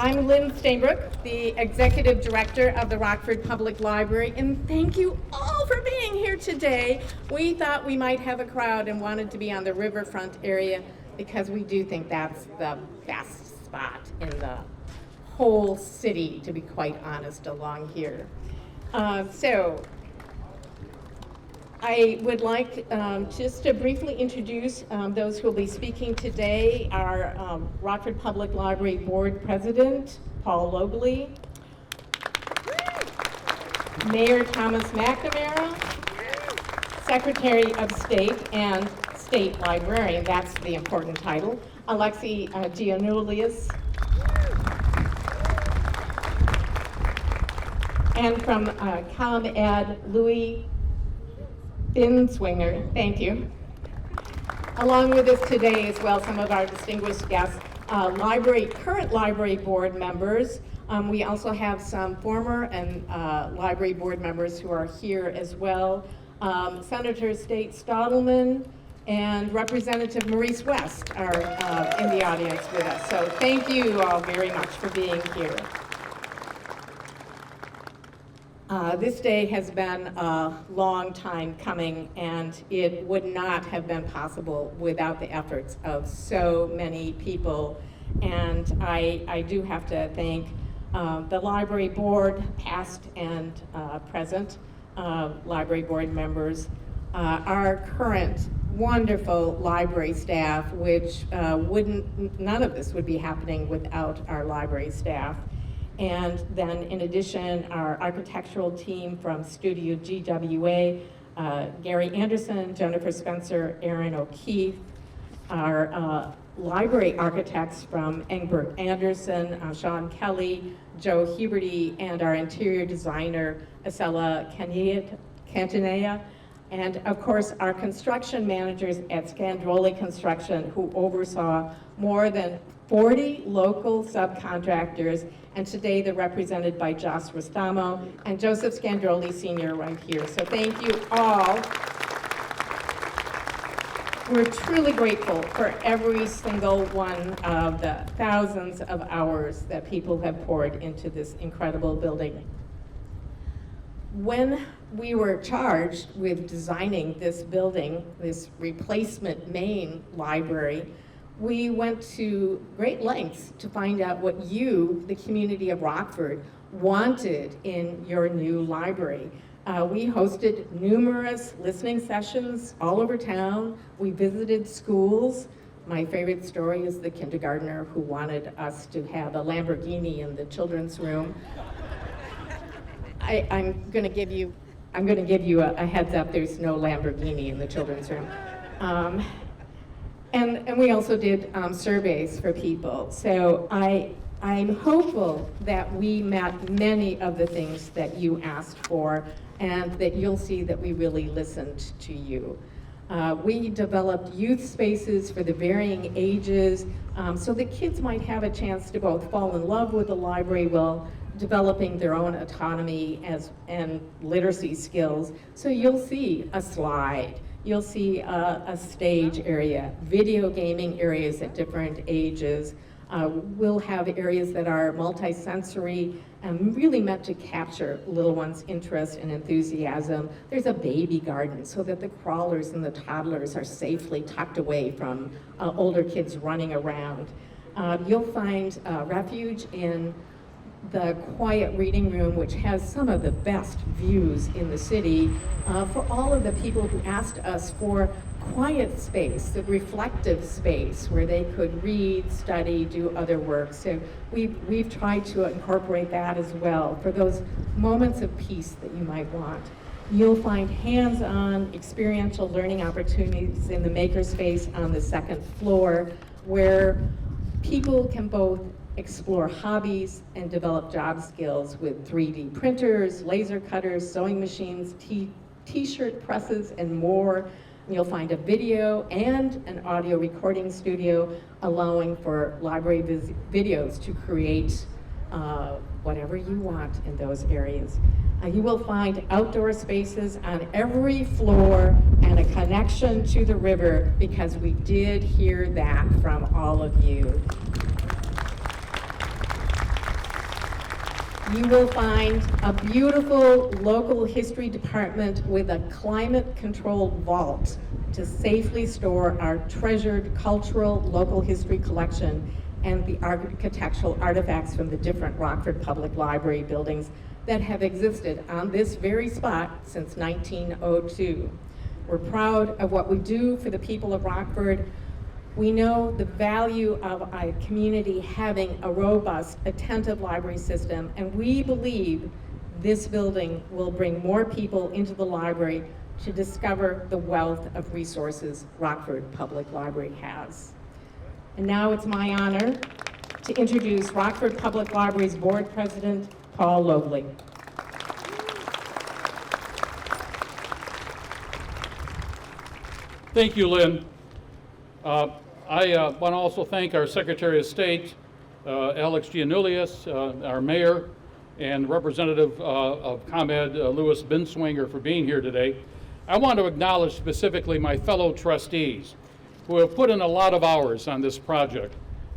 I'm Lynn Stainbrook, the Executive Director of the Rockford Public Library, and thank you all for being here today. We thought we might have a crowd and wanted to be on the riverfront area because we do think that's the best spot in the whole city, to be quite honest, along here. So I would like just to briefly introduce those who will be speaking today. Our Rockford Public Library Board President, Paul Logli, Mayor Thomas McNamara, Secretary of State and State Librarian, that's the important title, Alexi Giannoulias, and from ComEd, Louie Binswanger, thank you. Along with us today as well, some of our distinguished guests, current library board members. We also have some former and library board members who are here as well. Senator State Stottleman and Representative Maurice West are in the audience with us. So thank you all very much for being here. This day has been a long time coming, and it would not have been possible without the efforts of so many people. And I do have to thank the library board, past and present library board members, our current wonderful library staff, which none of this would be happening without our library staff. And then in addition, our architectural team from Studio GWA, Gary Anderson, Jennifer Spencer, Aaron O'Keefe, our library architects from Engbert Anderson, Sean Kelly, Joe Huberty, and our interior designer, Acela Cantanea, and of course our construction managers at Scandrolli Construction, who oversaw more than 40 local subcontractors, and today they're represented by Joss Restamo and Joseph Scandrolli Sr. right here. So thank you all. We're truly grateful for every single one of the thousands of hours that people have poured into this incredible building. When we were charged with designing this building, this replacement main library, we went to great lengths to find out what you, the community of Rockford, wanted in your new library. We hosted numerous listening sessions all over town. We visited schools. My favorite story is the kindergartner who wanted us to have a Lamborghini in the children's room. I'm going to give you a heads up. There's no Lamborghini in the children's room. And we also did surveys for people. So I'm hopeful that we met many of the things that you asked for, and that you'll see that we really listened to you. We developed youth spaces for the varying ages, so that kids might have a chance to both fall in love with the library while developing their own autonomy and literacy skills. So you'll see a slide. You'll see a stage area, video gaming areas at different ages. We'll have areas that are multi-sensory and really meant to capture little ones' interest and enthusiasm. There's a baby garden so that the crawlers and the toddlers are safely tucked away from older kids running around. You'll find refuge in the quiet reading room, which has some of the best views in the city, for all of the people who asked us for quiet space, the reflective space where they could read, study, do other work. So we've tried to incorporate that as well for those moments of peace that you might want. You'll find hands-on experiential learning opportunities in the makerspace on the second floor, where people can both explore hobbies and develop job skills with 3D printers, laser cutters, sewing machines, t-shirt presses, and more. You'll find a video and an audio recording studio allowing for library videos to create whatever you want in those areas. You will find outdoor spaces on every floor and a connection to the river, because we did hear that from all of you. You will find a beautiful local history department with a climate-controlled vault to safely store our treasured cultural local history collection and the architectural artifacts from the different Rockford Public Library buildings that have existed on this very spot since 1902. We're proud of what we do for the people of Rockford. We know the value of a community having a robust, attentive library system, and we believe this building will bring more people into the library to discover the wealth of resources Rockford Public Library has. And now it's my honor to introduce Rockford Public Library's Board President, Paul Logli. Thank you, Lynn. I want to also thank our Secretary of State, Alex Giannoulias, our mayor, and representative of ComEd, Louie Binswanger, for being here today. I want to acknowledge specifically my fellow trustees who have put in a lot of hours on this project.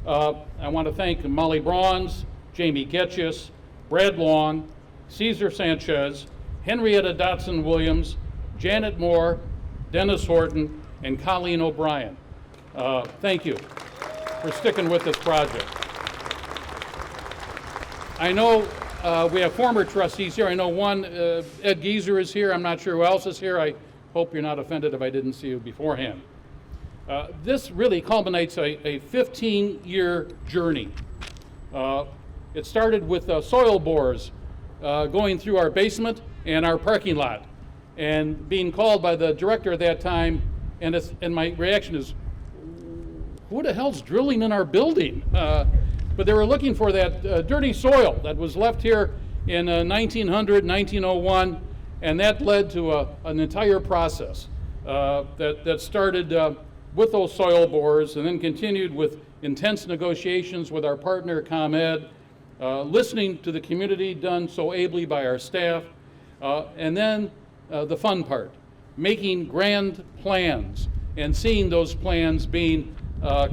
I want to thank Molly Bronze, Jamie Getchis, Brad Long, Cesar Sanchez, Henrietta Dotson-Williams, Janet Moore, Dennis Horton, and Colleen O'Brien. Thank you for sticking with this project. I know we have former trustees here. I know one, Ed Geezer is here. I'm not sure who else is here. I hope you're not offended if I didn't see you beforehand. This really culminates a 15-year journey. It started with soil bores going through our basement and our parking lot, and being called by the director at that time, and my reaction is, who the hell's drilling in our building? But they were looking for that dirty soil that was left here in 1900, 1901, and that led to an entire process that started with those soil bores and then continued with intense negotiations with our partner ComEd, listening to the community done so ably by our staff, and then the fun part, making grand plans and seeing those plans being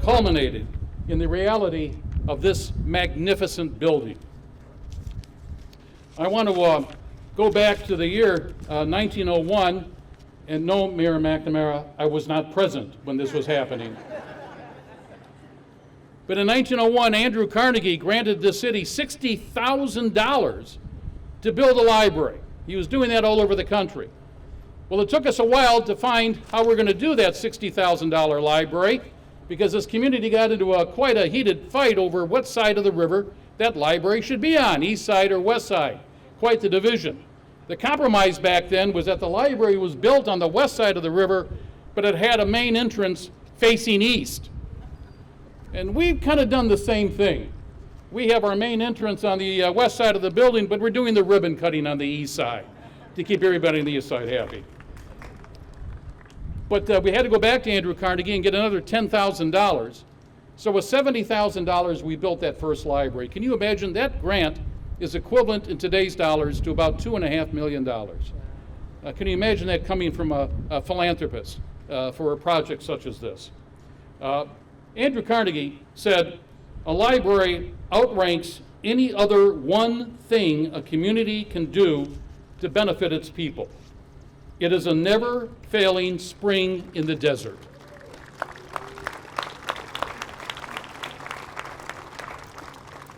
culminated in the reality of this magnificent building. I want to go back to the year 1901, and no, Mayor McNamara, I was not present when this was happening. But in 1901, Andrew Carnegie granted the city $60,000 to build a library. He was doing that all over the country. Well, it took us a while to find how we're going to do that $60,000 library, because this community got into quite a heated fight over what side of the river that library should be on, east side or west side. Quite the division. The compromise back then was that the library was built on the west side of the river, but it had a main entrance facing east. And we've kind of done the same thing. We have our main entrance on the west side of the building, but we're doing the ribbon cutting on the east side to keep everybody on the east side happy. But we had to go back to Andrew Carnegie and get another $10,000. So with $70,000, we built that first library. Can you imagine that grant is equivalent in today's dollars to about $2.5 million. Can you imagine that coming from a philanthropist for a project such as this? Andrew Carnegie said, a library outranks any other one thing a community can do to benefit its people. It is a never-failing spring in the desert.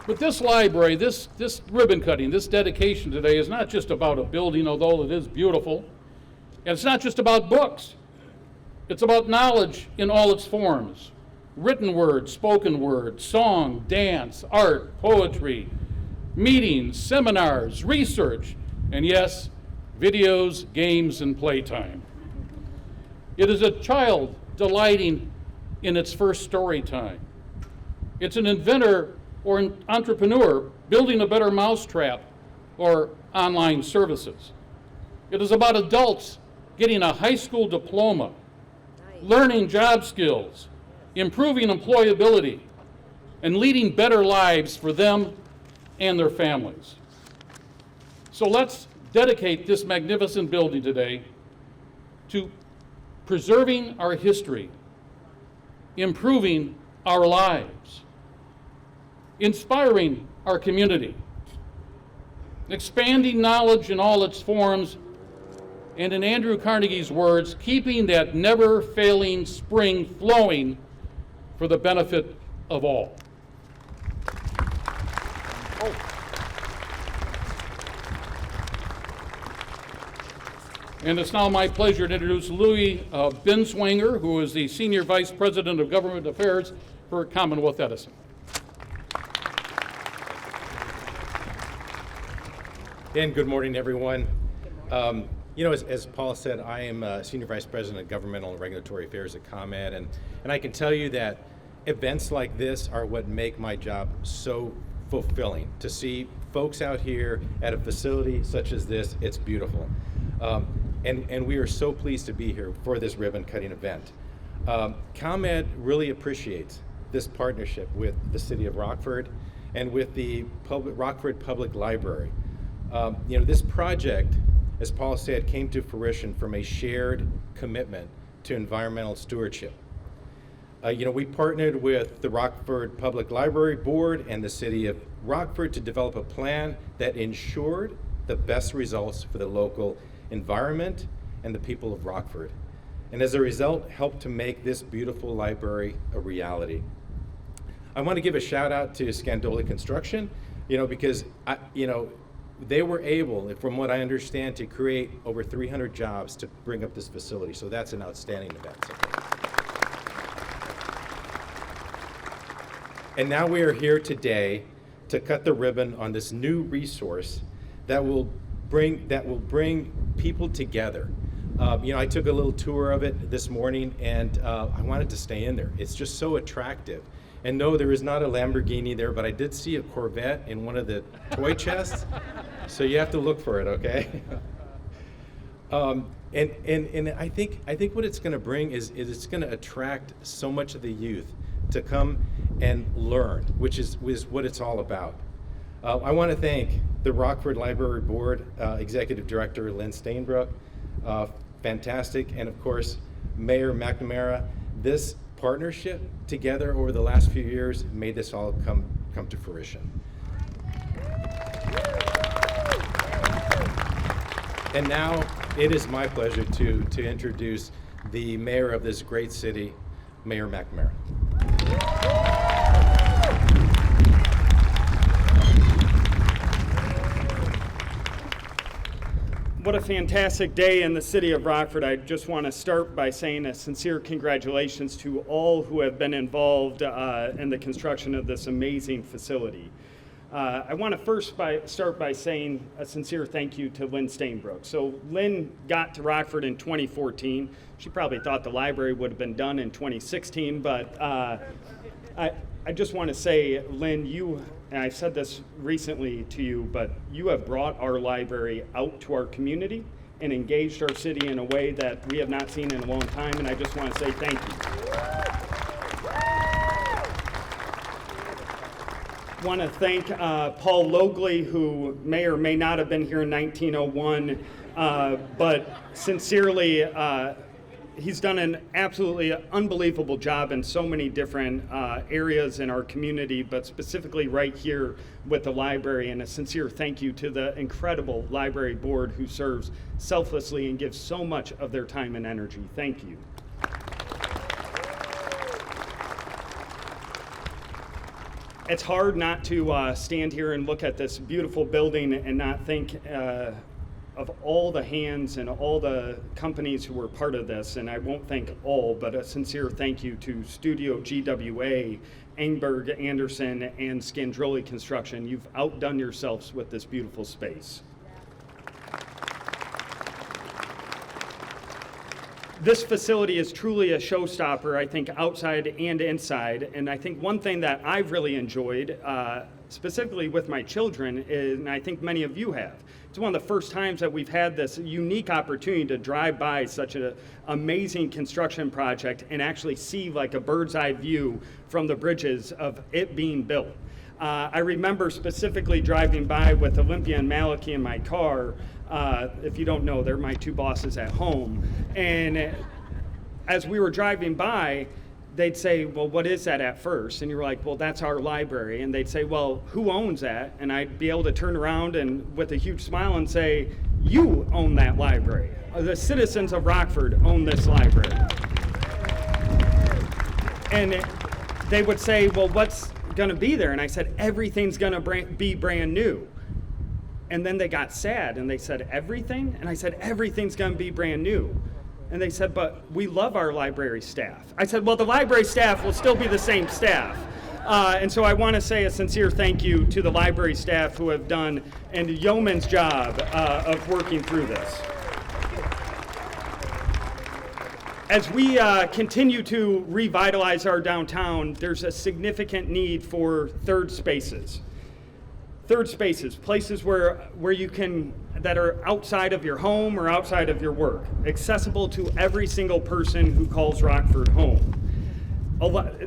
But this library, this ribbon cutting, this dedication today is not just about a building, although it is beautiful. And it's not just about books. It's about knowledge in all its forms. Written word, spoken word, song, dance, art, poetry, meetings, seminars, research, and yes, videos, games, and playtime. It is a child delighting in its first story time. It's an inventor or an entrepreneur building a better mousetrap or online services. It is about adults getting a high school diploma, learning job skills, improving employability, and leading better lives for them and their families. So let's dedicate this magnificent building today to preserving our history, improving our lives, inspiring our community, expanding knowledge in all its forms, and in Andrew Carnegie's words, keeping that never-failing spring flowing for the benefit of all. And it's now my pleasure to introduce Louie Binswanger, who is the Senior Vice President of Government Affairs for Commonwealth Edison. And good morning, everyone. As Paul said, I am Senior Vice President of Governmental and Regulatory Affairs at ComEd, and I can tell you that events like this are what make my job so fulfilling. To see folks out here at a facility such as this, it's beautiful. And we are so pleased to be here for this ribbon cutting event. ComEd really appreciates this partnership with the City of Rockford and with the Rockford Public Library. This project, as Paul said, came to fruition from a shared commitment to environmental stewardship. We partnered with the Rockford Public Library Board and the City of Rockford to develop a plan that ensured the best results for the local environment and the people of Rockford. And as a result, helped to make this beautiful library a reality. I want to give a shout out to Giannoulias Construction, because they were able, from what I understand, to create over 300 jobs to bring up this facility. So that's an outstanding event. And now we are here today to cut the ribbon on this new resource that will bring people together. I took a little tour of it this morning, and I wanted to stay in there. It's just so attractive. And no, there is not a Lamborghini there, but I did see a Corvette in one of the toy chests. So you have to look for it, okay? And I think what it's going to bring is it's going to attract so much of the youth to come and learn, which is what it's all about. I want to thank the Rockford Library Board Executive Director Lynn Stainbrook, fantastic, and of course Mayor McNamara. This partnership together over the last few years made this all come to fruition. And now it is my pleasure to introduce the mayor of this great city, Mayor McNamara. What a fantastic day in the city of Rockford. I just want to start by saying a sincere congratulations to all who have been involved in the construction of this amazing facility. I want to start by saying a sincere thank you to Lynn Stainbrook. So Lynn got to Rockford in 2014. She probably thought the library would have been done in 2016, but I just want to say, Lynn, and I said this recently to you, but you have brought our library out to our community and engaged our city in a way that we have not seen in a long time, and I just want to say thank you. Want to thank Paul Logli, who may or may not have been here in 1901, but sincerely, he's done an absolutely unbelievable job in so many different areas in our community, but specifically right here with the library. And a sincere thank you to the incredible library board who serves selflessly and gives so much of their time and energy. Thank you. It's hard not to stand here and look at this beautiful building and not think of all the hands and all the companies who were part of this, and I won't thank all, but a sincere thank you to Studio GWA, Engberg, Anderson, and Giannoulias Construction. You've outdone yourselves with this beautiful space. This facility is truly a showstopper, I think, outside and inside, and I think one thing that I've really enjoyed, specifically with my children, and I think many of you have, it's one of the first times that we've had this unique opportunity to drive by such an amazing construction project and actually see like a bird's eye view from the bridges of it being built. I remember specifically driving by with Olympia and Malachi in my car. If you don't know, they're my two bosses at home. And as we were driving by, they'd say, well, what is that at first? And you're like, well, that's our library. And they'd say, well, who owns that? And I'd be able to turn around and with a huge smile and say, you own that library. The citizens of Rockford own this library. And they would say, well, what's going to be there? And I said, everything's going to be brand new. And then they got sad and they said, everything? And I said, everything's going to be brand new. And they said, but we love our library staff. I said, well, the library staff will still be the same staff. And so I want to say a sincere thank you to the library staff who have done a yeoman's job of working through this. As we continue to revitalize our downtown, there's a significant need for third spaces. Third spaces, places where you can, that are outside of your home or outside of your work, accessible to every single person who calls Rockford home.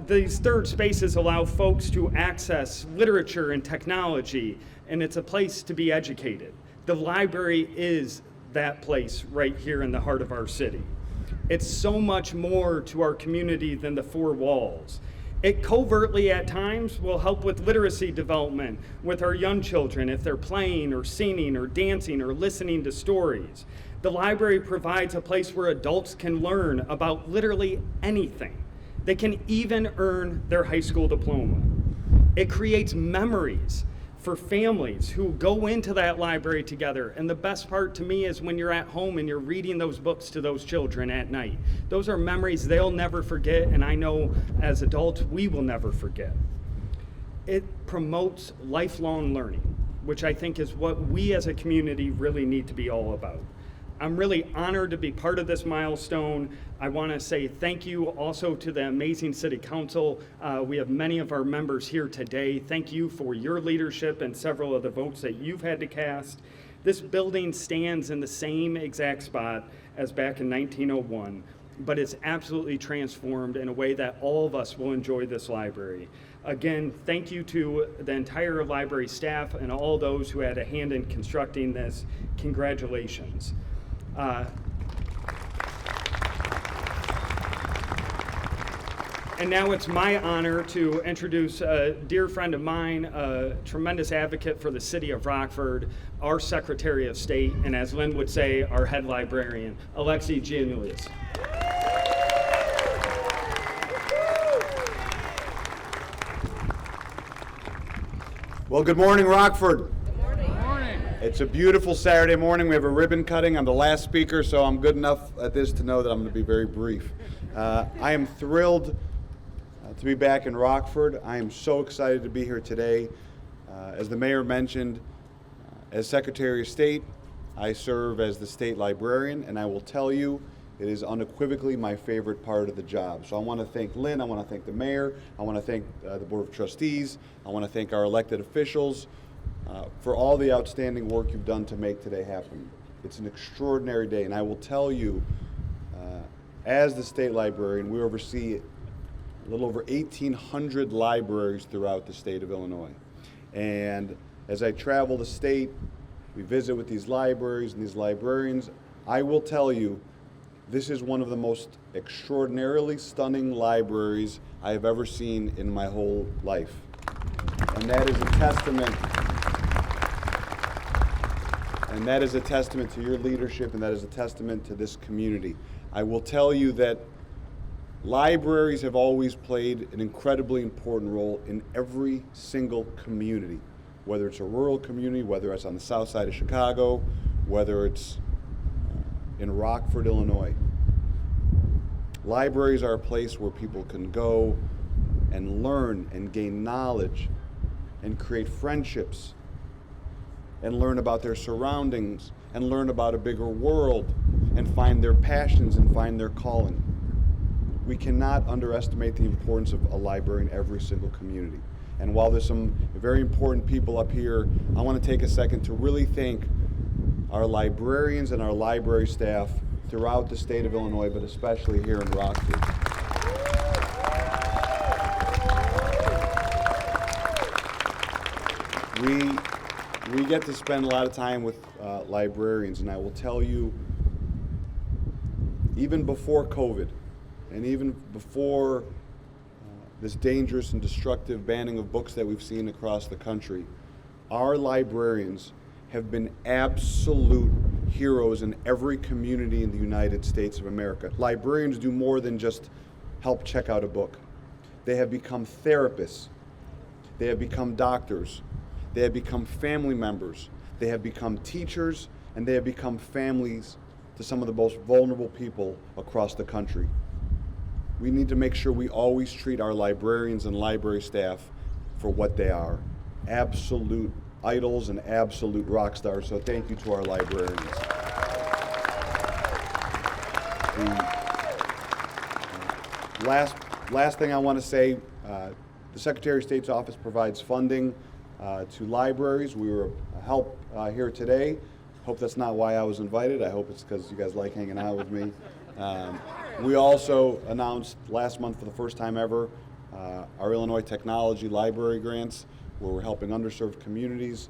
These third spaces allow folks to access literature and technology, and it's a place to be educated. The library is that place right here in the heart of our city. It's so much more to our community than the four walls. It covertly at times will help with literacy development with our young children if they're playing or singing or dancing or listening to stories. The library provides a place where adults can learn about literally anything. They can even earn their high school diploma. It creates memories for families who go into that library together. And the best part to me is when you're at home and you're reading those books to those children at night. Those are memories they'll never forget, and I know as adults we will never forget. It promotes lifelong learning, which I think is what we as a community really need to be all about. I'm really honored to be part of this milestone. I want to say thank you also to the amazing City Council. We have many of our members here today. Thank you for your leadership and several of the votes that you've had to cast. This building stands in the same exact spot as back in 1901, but it's absolutely transformed in a way that all of us will enjoy this library. Again, thank you to the entire library staff and all those who had a hand in constructing this. Congratulations. And now it's my honor to introduce a dear friend of mine, a tremendous advocate for the city of Rockford, our Secretary of State, and as Lynn would say, our head librarian, Alexi Giannoulias. Well, good morning, Rockford. Good morning. It's a beautiful Saturday morning. We have a ribbon cutting. I'm the last speaker, so I'm good enough at this to know that I'm going to be very brief. I am thrilled to be back in Rockford. I am so excited to be here today. As the mayor mentioned, as Secretary of State, I serve as the state librarian, and I will tell you, it is unequivocally my favorite part of the job. So I want to thank Lynn, I want to thank the mayor, I want to thank the Board of Trustees, I want to thank our elected officials for all the outstanding work you've done to make today happen. It's an extraordinary day, and I will tell you, as the state librarian, we oversee a little over 1,800 libraries throughout the state of Illinois. And as I travel the state, we visit with these libraries and these librarians, I will tell you, this is one of the most extraordinarily stunning libraries I have ever seen in my whole life. And that is a testament to your leadership, and that is a testament to this community. I will tell you that libraries have always played an incredibly important role in every single community, whether it's a rural community, whether it's on the south side of Chicago, whether it's in Rockford, Illinois. Libraries are a place where people can go and learn and gain knowledge and create friendships and learn about their surroundings and learn about a bigger world and find their passions and find their calling. We cannot underestimate the importance of a library in every single community. And while there's some very important people up here, I want to take a second to really thank our librarians and our library staff throughout the state of Illinois, but especially here in Rockford. We get to spend a lot of time with librarians, and I will tell you, even before COVID, and even before this dangerous and destructive banning of books that we've seen across the country, our librarians have been absolute heroes in every community in the United States of America. Librarians do more than just help check out a book. They have become therapists. They have become doctors. They have become family members. They have become teachers, and they have become families to some of the most vulnerable people across the country. We need to make sure we always treat our librarians and library staff for what they are, absolute idols and absolute rock stars. So thank you to our librarians. The last thing I want to say, the Secretary of State's office provides funding to libraries. We were a help here today. Hope that's not why I was invited. I hope it's because you guys like hanging out with me. We also announced last month for the first time ever our Illinois Technology Library Grants, where we're helping underserved communities.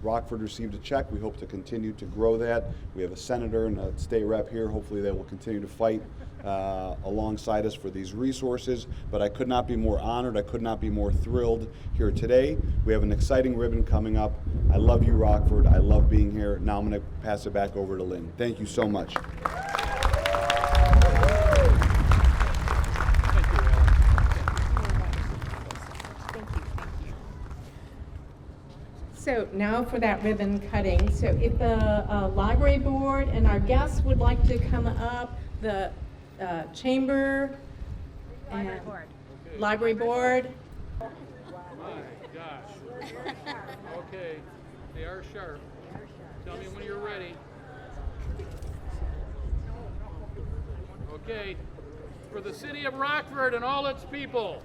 Rockford received a check. We hope to continue to grow that. We have a senator and a state rep here. Hopefully they will continue to fight alongside us for these resources. But I could not be more honored. I could not be more thrilled here today. We have an exciting ribbon coming up. I love you, Rockford. I love being here. Now I'm going to pass it back over to Lynn. Thank you so much. So now for that ribbon cutting. So if the library board and our guests would like to come up, the chamber and library board. My gosh. Okay, they are sharp. Tell me when you're ready. Okay, for the city of Rockford and all its people.